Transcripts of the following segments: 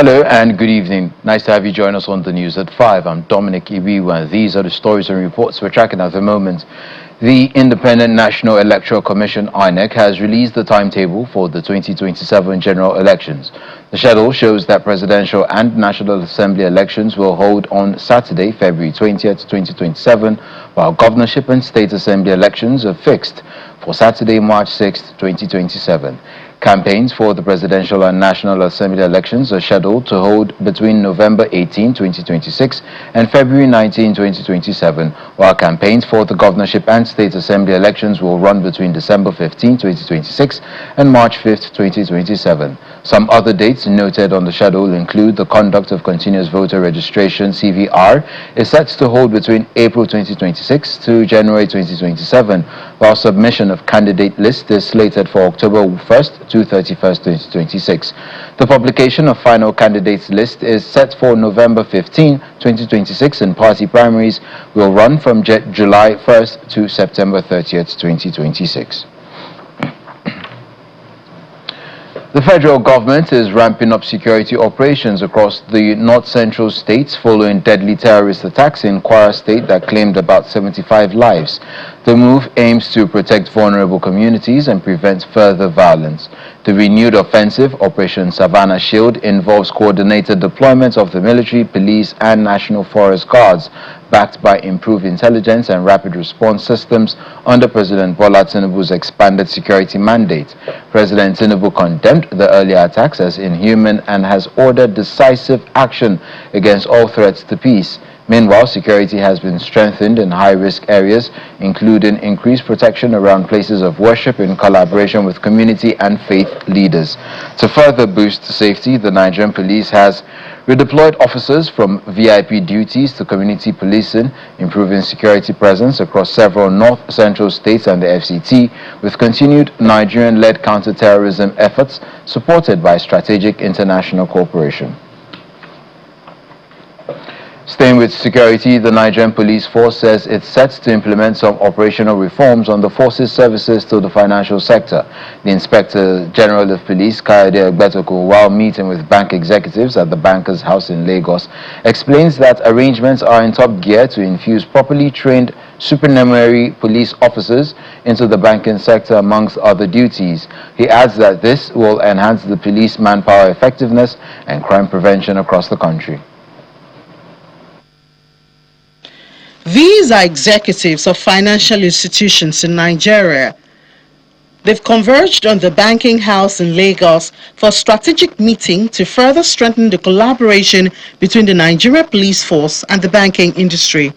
Hello and good evening. Nice to have you join us on the news at 5. I'm Dominic Ibiwa, and these are the stories and reports we're tracking at the moment. The Independent National Electoral Commission, INEC, has released the timetable for the 2027 general elections. The schedule shows that presidential and National Assembly elections will hold on Saturday, February 20th, 2027, while governorship and state assembly elections are fixed for Saturday, March 6th, 2027. Campaigns for the presidential and National Assembly elections are scheduled to hold between November 18, 2026 and February 19, 2027, while campaigns for the governorship and state assembly elections will run between December 15, 2026 and March 5, 2027. Some other dates noted on the schedule include the conduct of continuous voter registration (CVR) is set to hold between April 2026 to January 2027, while submission of candidate list is slated for October 1st to 31st, 2026. The publication of final candidates list is set for November 15, 2026, and party primaries will run from July 1st to September 30th, 2026. The federal government is ramping up security operations across the north-central states following deadly terrorist attacks in Kwara State that claimed about 75 lives. The move aims to protect vulnerable communities and prevent further violence. The renewed offensive, Operation Savannah Shield, involves coordinated deployment of the military, police, and National Forest Guards, backed by improved intelligence and rapid response systems under President Bola Tinubu's expanded security mandate. President Tinubu condemned the earlier attacks as inhuman and has ordered decisive action against all threats to peace. Meanwhile, security has been strengthened in high-risk areas, including increased protection around places of worship in collaboration with community and faith leaders. To further boost safety, the Nigerian police has redeployed officers from VIP duties to community policing, improving security presence across several north-central states and the FCT, with continued Nigerian-led counter-terrorism efforts supported by strategic international cooperation. Staying with security, the Nigerian Police Force says it's set to implement some operational reforms on the force's services to the financial sector. The Inspector General of Police, Kayode Egbetokun, while meeting with bank executives at the Bankers' House in Lagos, explains that arrangements are in top gear to infuse properly trained supernumerary police officers into the banking sector, amongst other duties. He adds that this will enhance the police manpower effectiveness and crime prevention across the country. These are executives of financial institutions in Nigeria. They've converged on the Banking House in Lagos for a strategic meeting to further strengthen the collaboration between the Nigeria Police Force and the banking industry.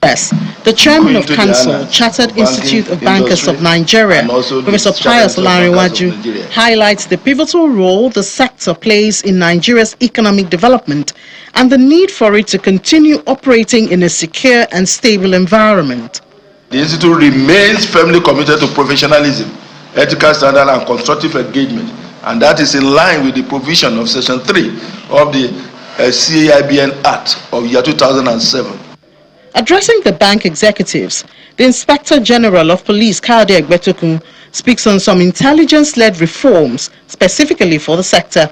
Yes, the chairman of Council, Chartered Institute of Bankers of Nigeria, Professor Pius Olarinwaju, highlights the pivotal role the sector plays in Nigeria's economic development and the need for it to continue operating in a secure and stable environment. The Institute remains firmly committed to professionalism, ethical standard and constructive engagement, and that is in line with the provision of Section 3 of the CAIBN Act of year 2007. Addressing the bank executives, the Inspector General of Police, Kayode Egbetokun, speaks on some intelligence-led reforms specifically for the sector.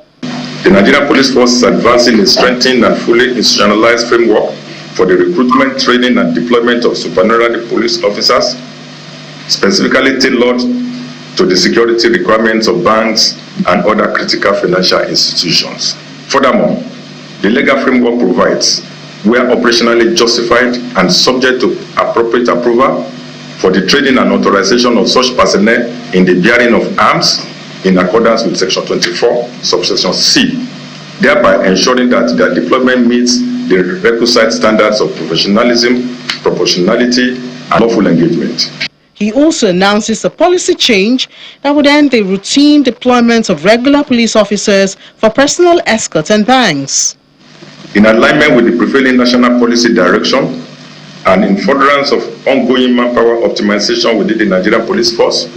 The Nigerian Police Force is advancing a strengthened and fully institutionalized framework for the recruitment, training, and deployment of supernumerary police officers, specifically tailored to the security requirements of banks and other critical financial institutions. Furthermore, the legal framework provides, where operationally justified and subject to appropriate approval, for the training and authorization of such personnel in the bearing of arms in accordance with Section 24, subsection C, thereby ensuring that their deployment meets the requisite standards of professionalism, proportionality, and lawful engagement. He also announces a policy change that would end the routine deployment of regular police officers for personal escort and banks. In alignment with the prevailing national policy direction and in furtherance of ongoing manpower optimization within the Nigerian Police Force,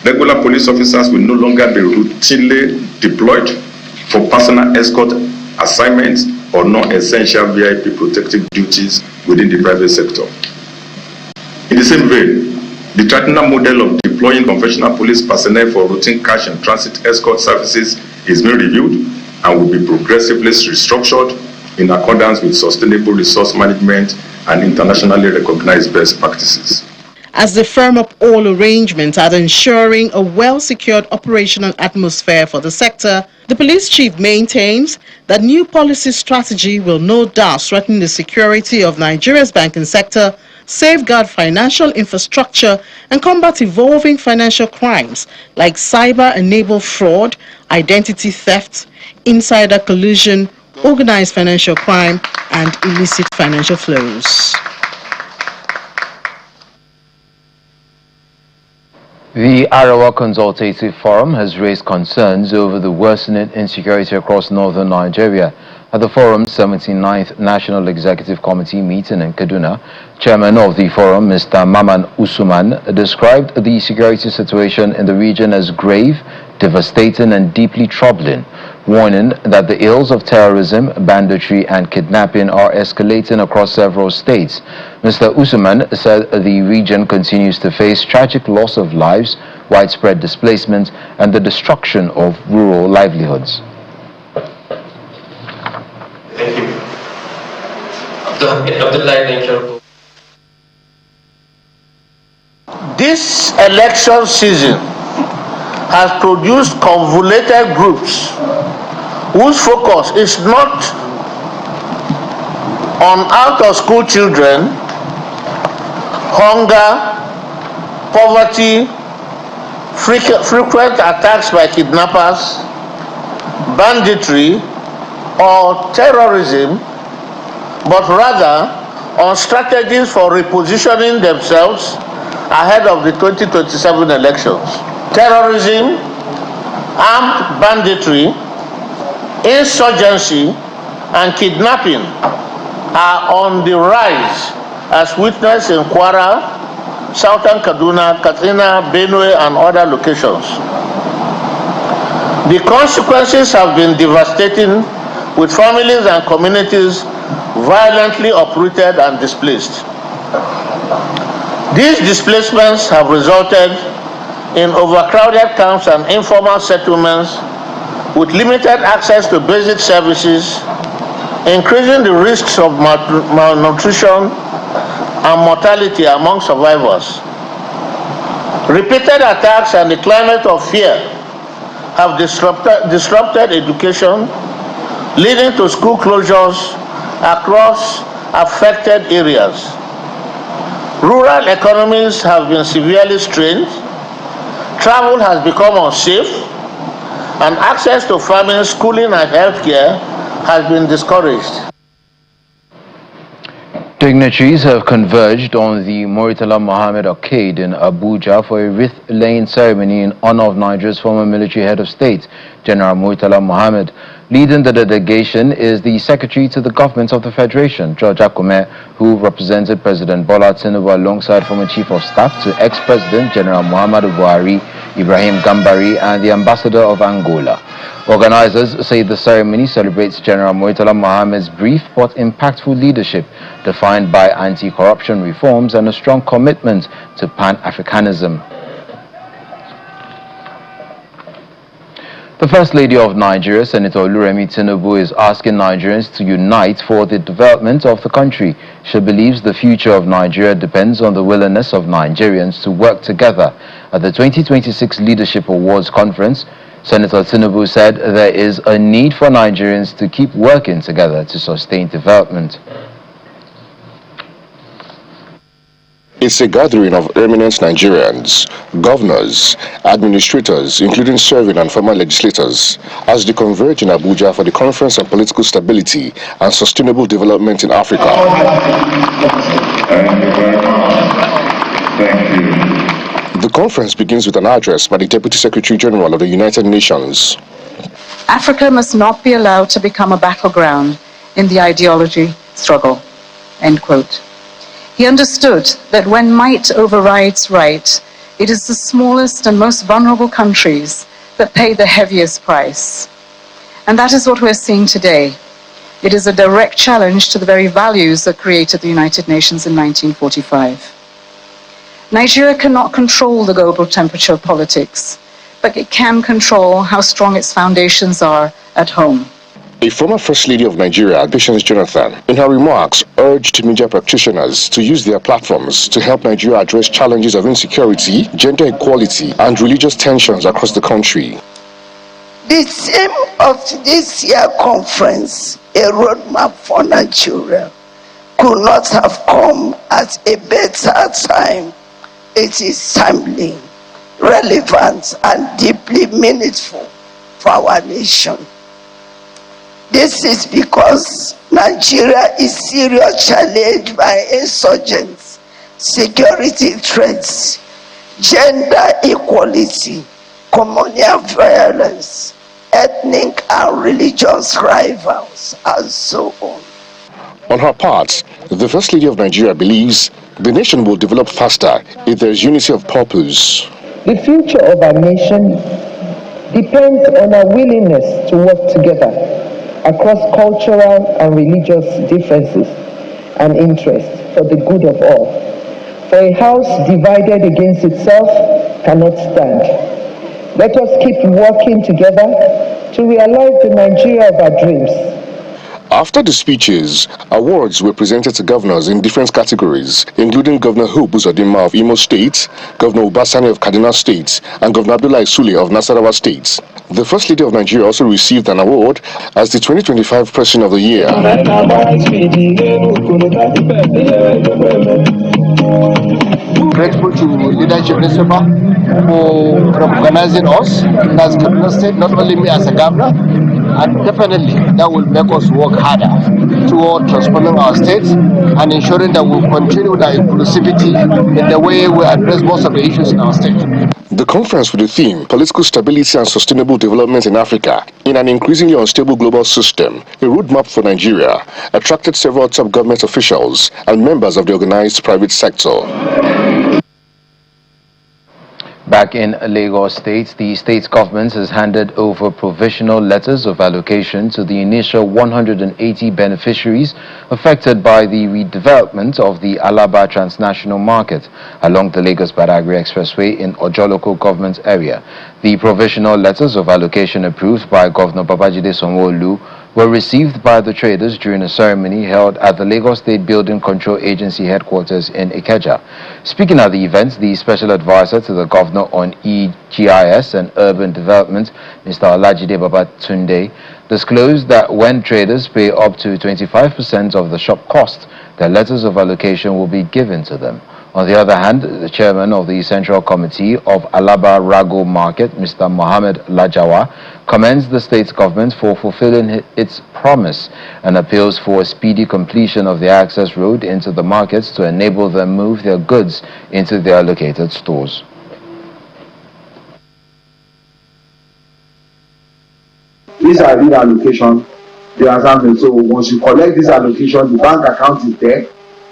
regular police officers will no longer be routinely deployed for personal escort assignments or non-essential VIP protective duties within the private sector. In the same vein, the traditional model of deploying conventional police personnel for routine cash and transit escort services is being reviewed and will be progressively restructured in accordance with sustainable resource management and internationally recognized best practices. As they firm up all arrangements at ensuring a well-secured operational atmosphere for the sector, the police chief maintains that new policy strategy will no doubt strengthen the security of Nigeria's banking sector, safeguard financial infrastructure, and combat evolving financial crimes like cyber-enabled fraud, identity theft, insider collusion, organized financial crime, and illicit financial flows. The Arawa Consultative Forum has raised concerns over the worsening insecurity across northern Nigeria. At the forum's 79th National Executive Committee meeting in Kaduna, Chairman of the forum, Mr. Maman Usman, described the security situation in the region as grave, devastating and deeply troubling, warning that the ills of terrorism, banditry and kidnapping are escalating across several states. Mr. Usman said the region continues to face tragic loss of lives, widespread displacement and the destruction of rural livelihoods. Thank you. This election season has produced convoluted groups whose focus is not on out-of-school children, hunger, poverty, frequent attacks by kidnappers, banditry, or terrorism, but rather on strategies for repositioning themselves ahead of the 2027 elections. Terrorism, armed banditry, insurgency, and kidnapping are on the rise, as witnessed in Kwara, Southern Kaduna, Katsina, Benue, and other locations. The consequences have been devastating, with families and communities violently uprooted and displaced. These displacements have resulted in overcrowded camps and informal settlements with limited access to basic services, increasing the risks of malnutrition and mortality among survivors. Repeated attacks and the climate of fear have disrupted education, leading to school closures across affected areas. Rural economies have been severely strained, travel has become unsafe, and access to farming, schooling, and healthcare has been discouraged. Dignitaries have converged on the Murtala Mohammed Arcade in Abuja for a wreath-laying ceremony in honor of Nigeria's former military head of state, General Murtala Mohammed. Leading the delegation is the Secretary to the Government of the Federation, George Akume, who represented President Bola Tinubu alongside former Chief of Staff to ex-President General Muhammadu Buhari, Ibrahim Gambari, and the Ambassador of Angola. Organizers say the ceremony celebrates General Murtala Mohammed's brief but impactful leadership, defined by anti-corruption reforms and a strong commitment to Pan-Africanism. The First Lady of Nigeria, Senator Oluremi Tinubu, is asking Nigerians to unite for the development of the country. She believes the future of Nigeria depends on the willingness of Nigerians to work together. At the 2026 Leadership Awards Conference, Senator Tinubu said there is a need for Nigerians to keep working together to sustain development. It's a gathering of eminent Nigerians, governors, administrators, including serving and former legislators, as they converge in Abuja for the Conference on Political Stability and Sustainable Development in Africa. Thank you very much. Thank you. The conference begins with an address by the Deputy Secretary General of the United Nations. Africa must not be allowed to become a battleground in the ideology struggle, end quote. He understood that when might overrides right, it is the smallest and most vulnerable countries that pay the heaviest price. And that is what we're seeing today. It is a direct challenge to the very values that created the United Nations in 1945. Nigeria cannot control the global temperature of politics, but it can control how strong its foundations are at home. A former First Lady of Nigeria, Patience Jonathan, in her remarks urged media practitioners to use their platforms to help Nigeria address challenges of insecurity, gender equality, and religious tensions across the country. The theme of this year's conference, a roadmap for Nigeria, could not have come at a better time. It is timely, relevant, and deeply meaningful for our nation. This is because Nigeria is seriously challenged by insurgents, security threats, gender equality, communal violence, ethnic and religious rivals, and so on. On her part, the First Lady of Nigeria believes the nation will develop faster if there is unity of purpose. The future of our nation depends on our willingness to work together across cultural and religious differences and interests for the good of all. For a house divided against itself cannot stand. Let us keep working together to realize the Nigeria of our dreams. After the speeches, awards were presented to governors in different categories, including Governor Hope Uzodinma of Imo State, Governor Ubasani of Kaduna State, and Governor Abdullahi Sule of Nasarawa State. The First Lady of Nigeria also received an award as the 2025 President of the Year. Grateful to Leadership Principal for recognizing us as Kaduna State, not only me as a governor, and definitely that will make us work harder toward transforming our state and ensuring that we'll continue with our inclusivity in the way we address most of the issues in our state. The conference with the theme, Political Stability and Sustainable Development in Africa in an Increasingly Unstable Global System, a roadmap for Nigeria, attracted several top government officials and members of the organized private sector. Back in Lagos State, the state government has handed over provisional letters of allocation to the initial 180 beneficiaries affected by the redevelopment of the Alaba transnational market along the Lagos-Badagry Expressway in Ojo local government area. The provisional letters of allocation approved by Governor Babajide Sanwo-Olu were received by the traders during a ceremony held at the Lagos State Building Control Agency headquarters in Ikeja. Speaking at the event, the special advisor to the governor on EGIS and urban development, Mr. Olajide Babatunde, disclosed that when traders pay up to 25% of the shop cost, their letters of allocation will be given to them. On the other hand, the chairman of the Central Committee of Alaba Rago Market, Mr. Mohammed Lajawa, commends the state government for fulfilling its promise and appeals for a speedy completion of the access road into the markets to enable them move their goods into their allocated stores. These are real allocation. So once you collect this allocation, the bank account is there.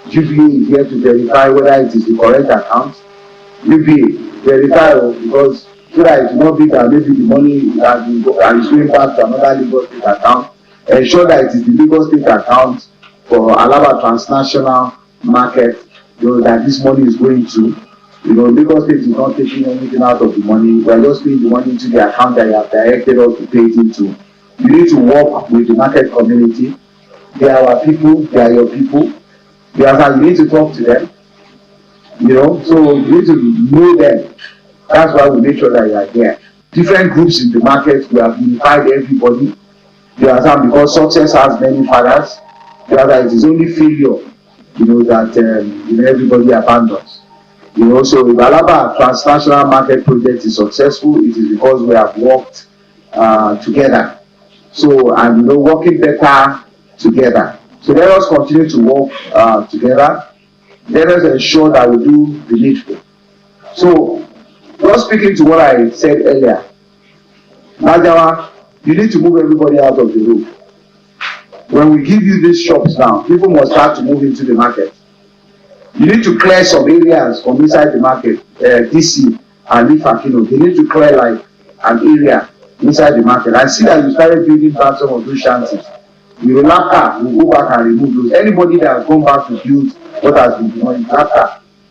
UBA is here to verify whether it is the correct account. UBA verify because so that it will not be that maybe the money has been and is going back to another Lagos State account. Ensure that it is the Lagos State account for Alaba transnational market, that this money is going to. Lagos State is not taking anything out of the money. We are just paying the money into the account that you have directed us to pay it into. You need to work with the market community. They are our people. They are your people. You need to talk to them, so you need to know them. That's why we make sure that you are here. Different groups in the market, we have unified everybody. Because success has many fathers. It is only failure, that everybody abandons. So if Alaba transnational market project is successful, it is because we have worked together. So, and working better together. So let us continue to work together. Let us ensure that we do the needful. So, just speaking to what I said earlier, Najawa, you need to move everybody out of the road. When we give you these shops now, people must start to move into the market. You need to clear some areas from inside the market, DC and Ifakino. They need to clear like an area inside the market. I see that you started building back some of those shanties. You will go back and remove those. Anybody that has gone back to build what has been done,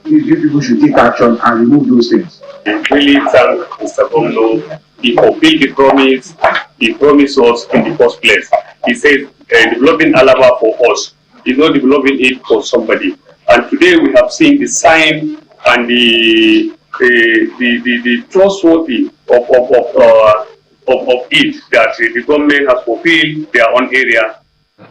you people should take action and remove those things. Really thank Mr. Bondo. He fulfilled the promise he promised us in the first place. He said, developing Alaba for us is not developing it for somebody. And today we have seen the sign and the trustworthy of it that the government has fulfilled their own area.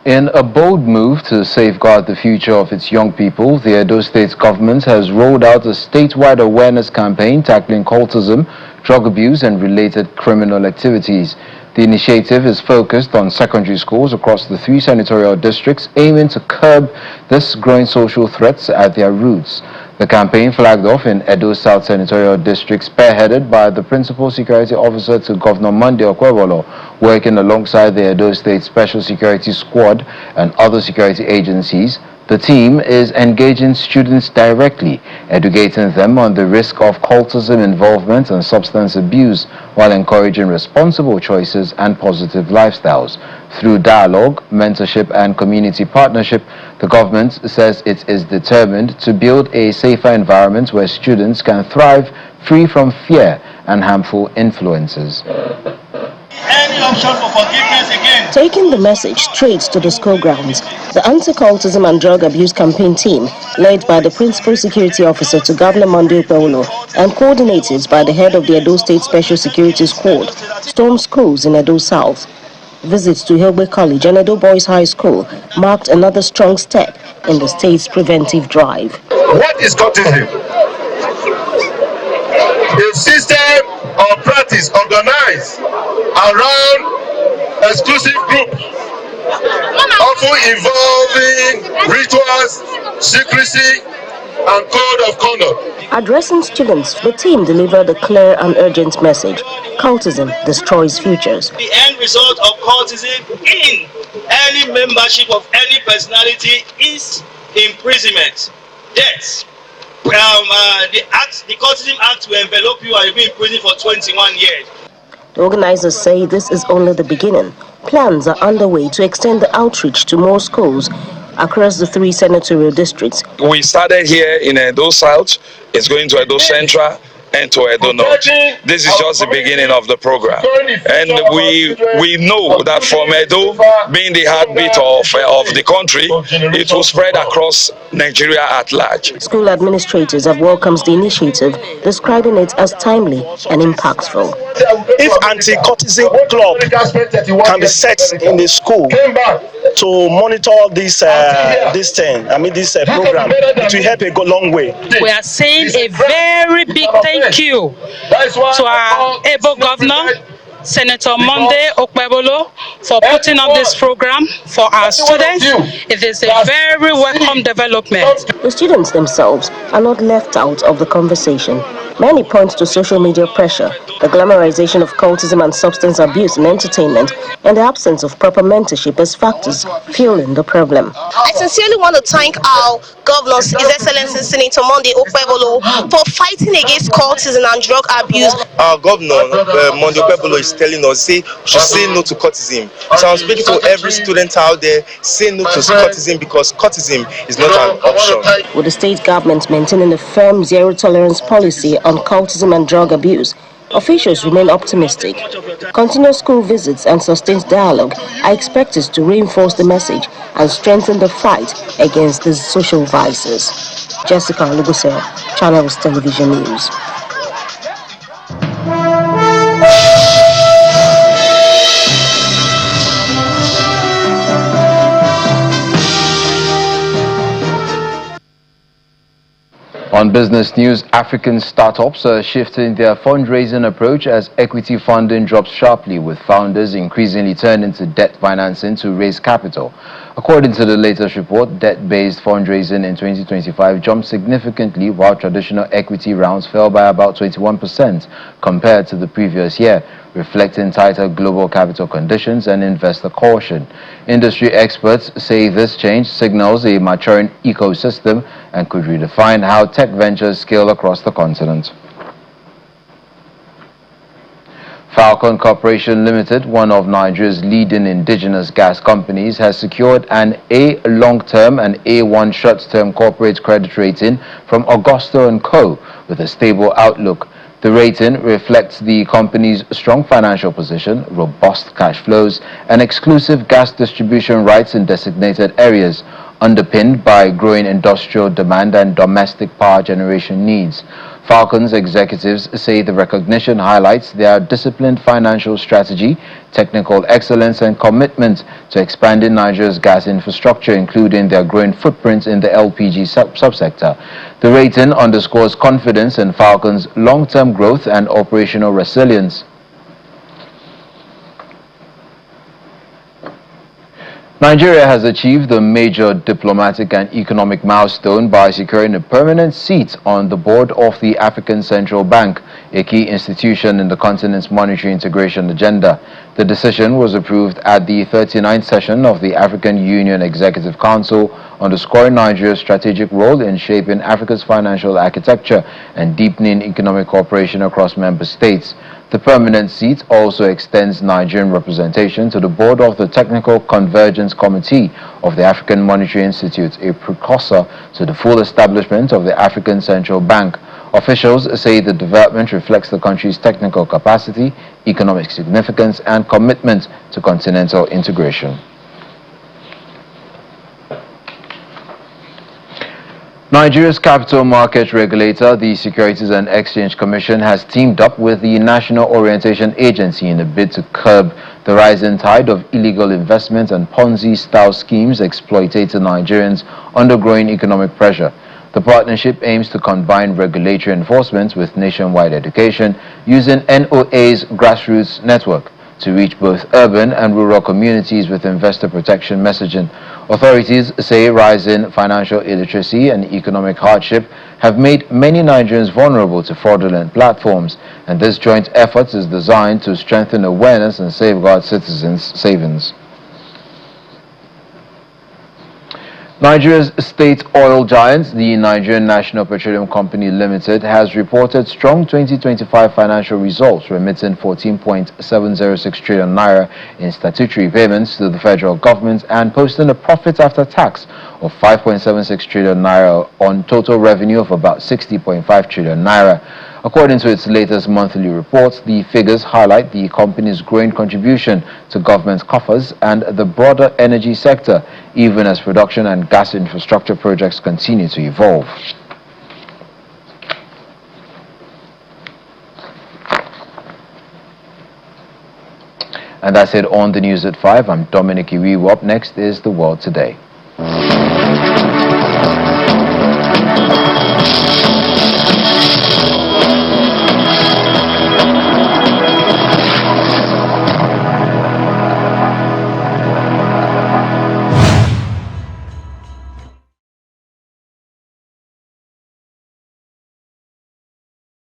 In a bold move to safeguard the future of its young people, the Edo State government has rolled out a statewide awareness campaign tackling cultism, drug abuse, and related criminal activities. The initiative is focused on secondary schools across the 3 senatorial districts, aiming to curb this growing social threats at their roots. The campaign flagged off in Edo South Senatorial District, spearheaded by the Principal Security Officer to Governor Monday Okwebolo, working alongside the Edo State Special Security Squad and other security agencies. The team is engaging students directly, educating them on the risk of cultism involvement and substance abuse, while encouraging responsible choices and positive lifestyles. Through dialogue, mentorship, and community partnership, the government says it is determined to build a safer environment where students can thrive free from fear and harmful influences. Any option for forgiveness again. Taking the message straight to the school grounds, the Anti-cultism and drug abuse campaign team, led by the Principal Security Officer to Governor Monday Okwebolo and coordinated by the head of the Edo State Special Security Squad, stormed schools in Edo South. Visits to Hillway College and Edo Boys High School marked another strong step in the state's preventive drive. What is cultism? A system or practice organized around exclusive groups, often involving rituals, secrecy, and code of conduct. Addressing students, the team delivered a clear and urgent message: cultism destroys futures. The end result of cultism in any membership of any personality is imprisonment, death. The Cultism Act will envelope you and you'll be in prison for 21 years. The organizers say this is only the beginning. Plans are underway to extend the outreach to more schools across the 3 senatorial districts. We started here in Edo South, it's going to Edo Central and to Edo North. This is just the beginning of the program. And we know that from Edo, being the heartbeat of the country, it will spread across Nigeria at large. School administrators have welcomed the initiative, describing it as timely and impactful. If anti-cultism club can be set in the school to monitor this program, it will help a long way. We are saying a very big thank you to our able governor, Senator Monday Okwebolo, for putting up this program for our students. It is a very welcome development. The students themselves are not left out of the conversation. Many point to social media pressure, the glamorization of cultism and substance abuse in entertainment, and the absence of proper mentorship as factors fueling the problem. I sincerely want to thank our governors, His Excellency Senator Monday Okwebolo, for fighting against cultism and drug abuse. Our governor, Monday Okwebolo, is telling us, we should say no to cultism. So I'm speaking to every student out there, say no to cultism, because cultism is not an option. With the state government maintaining a firm zero-tolerance policy on cultism and drug abuse, officials remain optimistic. Continuous school visits and sustained dialogue are expected to reinforce the message and strengthen the fight against these social vices. Jessica Lugose, Channels Television News. On business news, African startups are shifting their fundraising approach as equity funding drops sharply, with founders increasingly turning to debt financing to raise capital. According to the latest report, debt-based fundraising in 2025 jumped significantly, while traditional equity rounds fell by about 21% compared to the previous year, reflecting tighter global capital conditions and investor caution. Industry experts say this change signals a maturing ecosystem and could redefine how tech ventures scale across the continent. Falcon Corporation Limited, one of Nigeria's leading indigenous gas companies, has secured an A long-term and A1 short-term corporate credit rating from Augusto & Co. with a stable outlook. The The rating reflects the company's strong financial position, robust cash flows, and exclusive gas distribution rights in designated areas, underpinned by growing industrial demand and domestic power generation needs. Falcon's executives say the recognition highlights their disciplined financial strategy, technical excellence, and commitment to expanding Nigeria's gas infrastructure, including their growing footprint in the LPG subsector. The rating underscores confidence in Falcon's long-term growth and operational resilience. Nigeria has achieved a major diplomatic and economic milestone by securing a permanent seat on the board of the African Central Bank, a key institution in the continent's monetary integration agenda. The decision was approved at the 39th session of the African Union Executive Council, underscoring Nigeria's strategic role in shaping Africa's financial architecture and deepening economic cooperation across member states. The permanent seat also extends Nigerian representation to the board of the Technical Convergence Committee of the African Monetary Institute, a precursor to the full establishment of the African Central Bank. Officials say the development reflects the country's technical capacity, economic significance, and commitment to continental integration. Nigeria's capital market regulator, the Securities and Exchange Commission, has teamed up with the National Orientation Agency in a bid to curb the rising tide of illegal investments and Ponzi-style schemes exploiting Nigerians under growing economic pressure. The partnership aims to combine regulatory enforcement with nationwide education using NOA's grassroots network to reach both urban and rural communities with investor protection messaging. Authorities say rising financial illiteracy and economic hardship have made many Nigerians vulnerable to fraudulent platforms, and this joint effort is designed to strengthen awareness and safeguard citizens' savings. Nigeria's state oil giant, the Nigerian National Petroleum Company Limited, has reported strong 2025 financial results, remitting 14.706 trillion naira in statutory payments to the federal government and posting a profit after tax of 5.76 trillion naira on total revenue of about 60.5 trillion naira. According to its latest monthly reports, the figures highlight the company's growing contribution to government coffers and the broader energy sector, even as production and gas infrastructure projects continue to evolve. And that's it on the news at 5. I'm Dominic Iwiwu. Up next is The World Today.